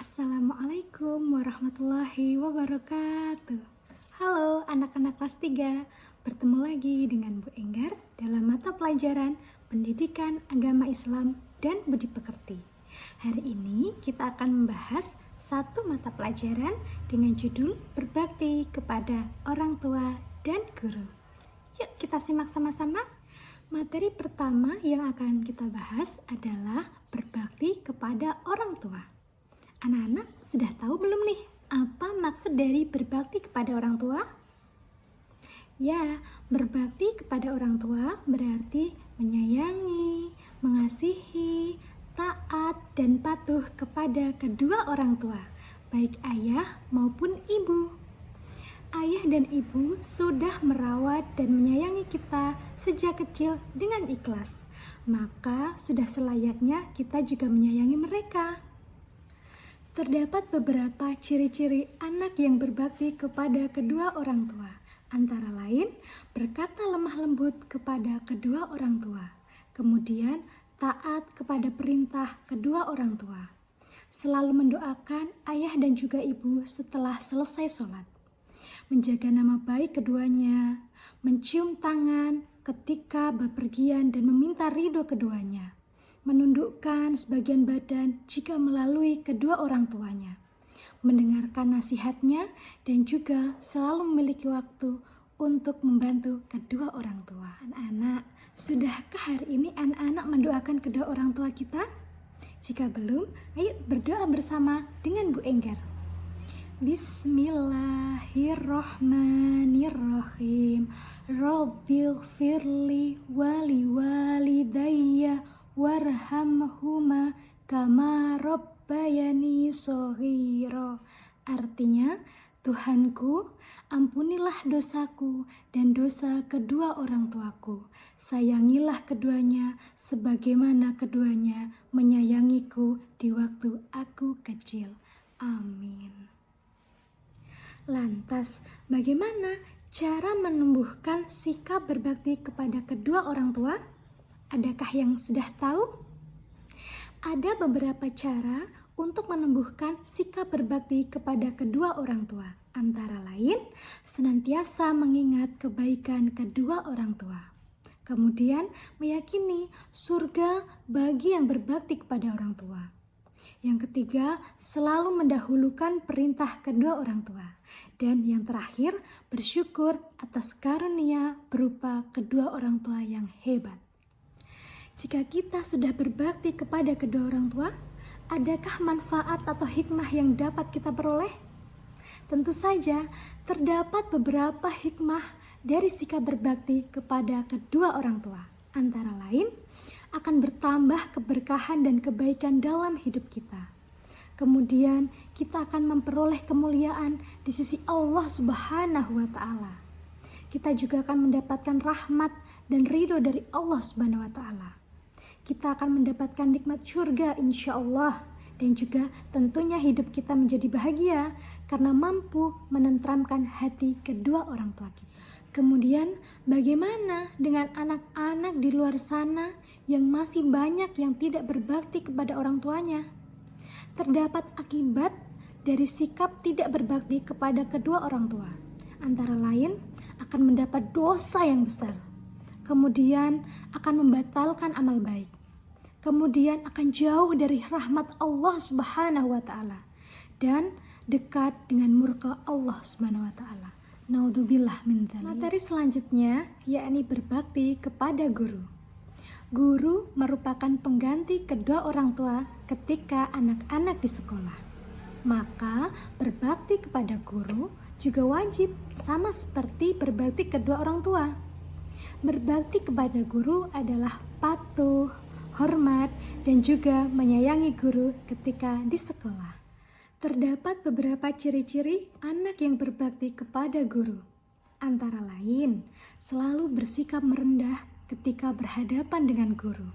Assalamualaikum warahmatullahi wabarakatuh. Halo anak-anak kelas 3, bertemu lagi dengan Bu Enggar dalam mata pelajaran Pendidikan Agama Islam dan Budi Pekerti. Hari ini kita akan membahas satu mata pelajaran dengan judul Berbakti kepada Orang Tua dan Guru. Yuk kita simak sama-sama. Materi pertama yang akan kita bahas adalah berbakti kepada orang tua. Anak-anak sudah tahu belum nih apa maksud dari berbakti kepada orang tua? Ya, berbakti kepada orang tua berarti menyayangi, mengasihi, taat, dan patuh kepada kedua orang tua, baik ayah maupun ibu. Ayah dan ibu sudah merawat dan menyayangi kita sejak kecil dengan ikhlas, maka sudah selayaknya kita juga menyayangi mereka. Terdapat beberapa ciri-ciri anak yang berbakti kepada kedua orang tua, antara lain berkata lemah lembut kepada kedua orang tua, kemudian taat kepada perintah kedua orang tua, selalu mendoakan ayah dan juga ibu setelah selesai sholat, menjaga nama baik keduanya, mencium tangan ketika bepergian dan meminta ridho keduanya, menundukkan sebagian badan jika melalui kedua orang tuanya, mendengarkan nasihatnya, dan juga selalu memiliki waktu untuk membantu kedua orang tua. Anak-anak, sudahkah hari ini anak-anak mendoakan kedua orang tua kita? Jika belum, ayo berdoa bersama dengan Bu Enggar. Bismillahirrahmanirrahim. Rabbighfirli wali walidayya warhamhuma kama rabbayani shaghira. Artinya, Tuhanku, ampunilah dosaku dan dosa kedua orang tuaku. Sayangilah keduanya sebagaimana keduanya menyayangiku di waktu aku kecil. Amin. Lantas, bagaimana cara menumbuhkan sikap berbakti kepada kedua orang tua? Adakah yang sudah tahu? Ada beberapa cara untuk menumbuhkan sikap berbakti kepada kedua orang tua. Antara lain, senantiasa mengingat kebaikan kedua orang tua. Kemudian, meyakini surga bagi yang berbakti kepada orang tua. Yang ketiga, selalu mendahulukan perintah kedua orang tua. Dan yang terakhir, bersyukur atas karunia berupa kedua orang tua yang hebat. Jika kita sudah berbakti kepada kedua orang tua, adakah manfaat atau hikmah yang dapat kita peroleh? Tentu saja, terdapat beberapa hikmah dari sikap berbakti kepada kedua orang tua. Antara lain, akan bertambah keberkahan dan kebaikan dalam hidup kita. Kemudian kita akan memperoleh kemuliaan di sisi Allah Subhanahu wa Ta'ala. Kita juga akan mendapatkan rahmat dan ridho dari Allah Subhanahu wa Ta'ala. Kita akan mendapatkan nikmat surga insya Allah, dan juga tentunya hidup kita menjadi bahagia karena mampu menenteramkan hati kedua orang tua kita. Kemudian bagaimana dengan anak-anak di luar sana yang masih banyak yang tidak berbakti kepada orang tuanya? Terdapat akibat dari sikap tidak berbakti kepada kedua orang tua. Antara lain, akan mendapat dosa yang besar. Kemudian akan membatalkan amal baik. Kemudian akan jauh dari rahmat Allah Subhanahu wa Ta'ala dan dekat dengan murka Allah Subhanahu wa Ta'ala. Naudzubillah min dzalik. Materi selanjutnya yakni berbakti kepada guru. Guru merupakan pengganti kedua orang tua ketika anak-anak di sekolah. Maka berbakti kepada guru juga wajib, sama seperti berbakti kedua orang tua. Berbakti kepada guru adalah patuh, hormat, dan juga menyayangi guru ketika di sekolah. Terdapat beberapa ciri-ciri anak yang berbakti kepada guru. Antara lain, selalu bersikap merendah ketika berhadapan dengan guru,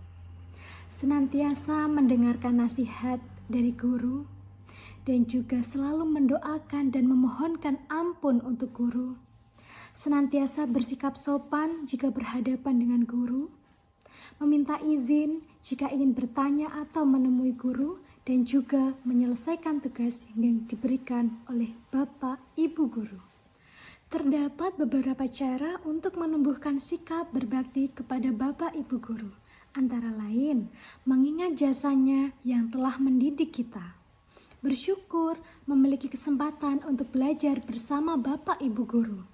senantiasa mendengarkan nasihat dari guru, dan juga selalu mendoakan dan memohonkan ampun untuk guru, senantiasa bersikap sopan jika berhadapan dengan guru, meminta izin jika ingin bertanya atau menemui guru, dan juga menyelesaikan tugas yang diberikan oleh Bapak Ibu Guru. Terdapat beberapa cara untuk menumbuhkan sikap berbakti kepada Bapak Ibu Guru, antara lain mengingat jasanya yang telah mendidik kita, bersyukur memiliki kesempatan untuk belajar bersama Bapak Ibu Guru,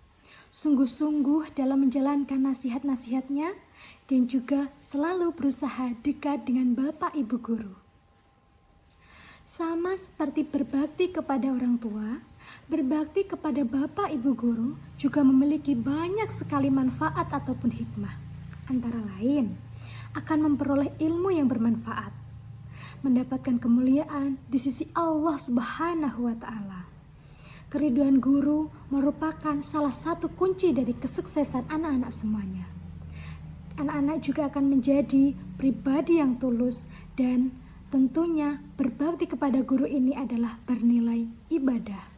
sungguh-sungguh dalam menjalankan nasihat-nasihatnya, dan juga selalu berusaha dekat dengan Bapak Ibu Guru. Sama seperti berbakti kepada orang tua, berbakti kepada Bapak Ibu Guru juga memiliki banyak sekali manfaat ataupun hikmah. Antara lain, akan memperoleh ilmu yang bermanfaat, mendapatkan kemuliaan di sisi Allah Subhanahu wa Ta'ala. Keriduan guru merupakan salah satu kunci dari kesuksesan anak-anak semuanya. Anak-anak juga akan menjadi pribadi yang tulus, dan tentunya berbakti kepada guru ini adalah bernilai ibadah.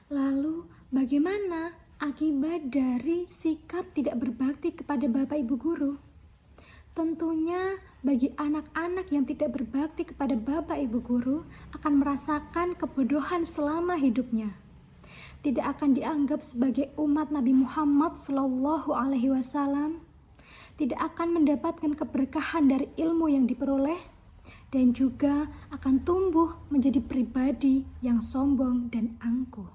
Lalu bagaimana akibat dari sikap tidak berbakti kepada Bapak Ibu Guru? Tentunya bagi anak-anak yang tidak berbakti kepada Bapak Ibu Guru akan merasakan kebodohan selama hidupnya. Tidak akan dianggap sebagai umat Nabi Muhammad SAW, tidak akan mendapatkan keberkahan dari ilmu yang diperoleh, dan juga akan tumbuh menjadi pribadi yang sombong dan angkuh.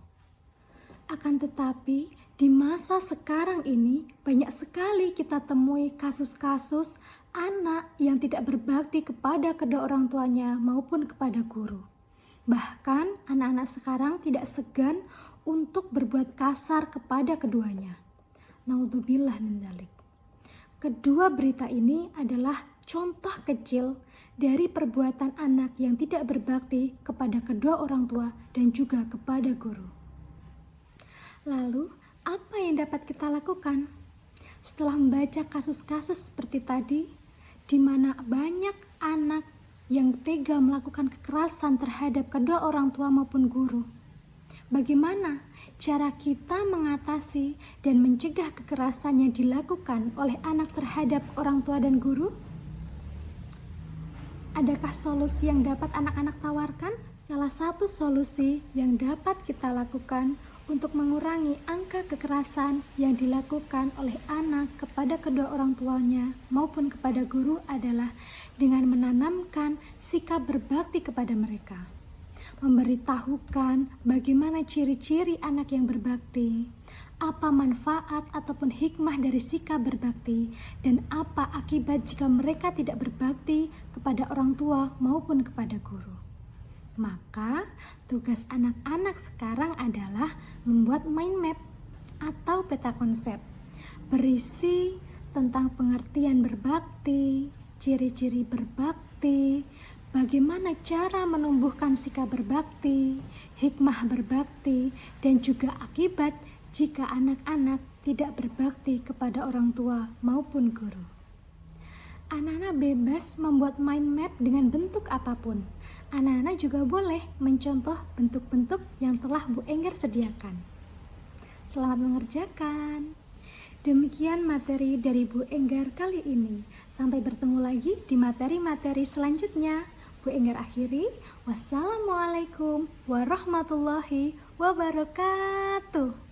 Akan tetapi, di masa sekarang ini banyak sekali kita temui kasus-kasus anak yang tidak berbakti kepada kedua orang tuanya maupun kepada guru. Bahkan anak-anak sekarang tidak segan untuk berbuat kasar kepada keduanya. Naudzubillah min dzalik. Kedua berita ini adalah contoh kecil dari perbuatan anak yang tidak berbakti kepada kedua orang tua dan juga kepada guru. Lalu, apa yang dapat kita lakukan? Setelah membaca kasus-kasus seperti tadi, di mana banyak anak yang tega melakukan kekerasan terhadap kedua orang tua maupun guru, bagaimana cara kita mengatasi dan mencegah kekerasan yang dilakukan oleh anak terhadap orang tua dan guru? Adakah solusi yang dapat anak-anak tawarkan? Salah satu solusi yang dapat kita lakukan untuk mengurangi angka kekerasan yang dilakukan oleh anak kepada kedua orang tuanya maupun kepada guru adalah dengan menanamkan sikap berbakti kepada mereka. Memberitahukan bagaimana ciri-ciri anak yang berbakti, apa manfaat ataupun hikmah dari sikap berbakti, dan apa akibat jika mereka tidak berbakti kepada orang tua maupun kepada guru. Maka tugas anak-anak sekarang adalah membuat mind map atau peta konsep berisi tentang pengertian berbakti, ciri-ciri berbakti, bagaimana cara menumbuhkan sikap berbakti, hikmah berbakti, dan juga akibat jika anak-anak tidak berbakti kepada orang tua maupun guru. Anak-anak bebas membuat mind map dengan bentuk apapun. Anak-anak juga boleh mencontoh bentuk-bentuk yang telah Bu Enggar sediakan. Selamat mengerjakan. Demikian materi dari Bu Enggar kali ini. Sampai bertemu lagi di materi-materi selanjutnya. Bu Enggar akhiri. Wassalamualaikum warahmatullahi wabarakatuh.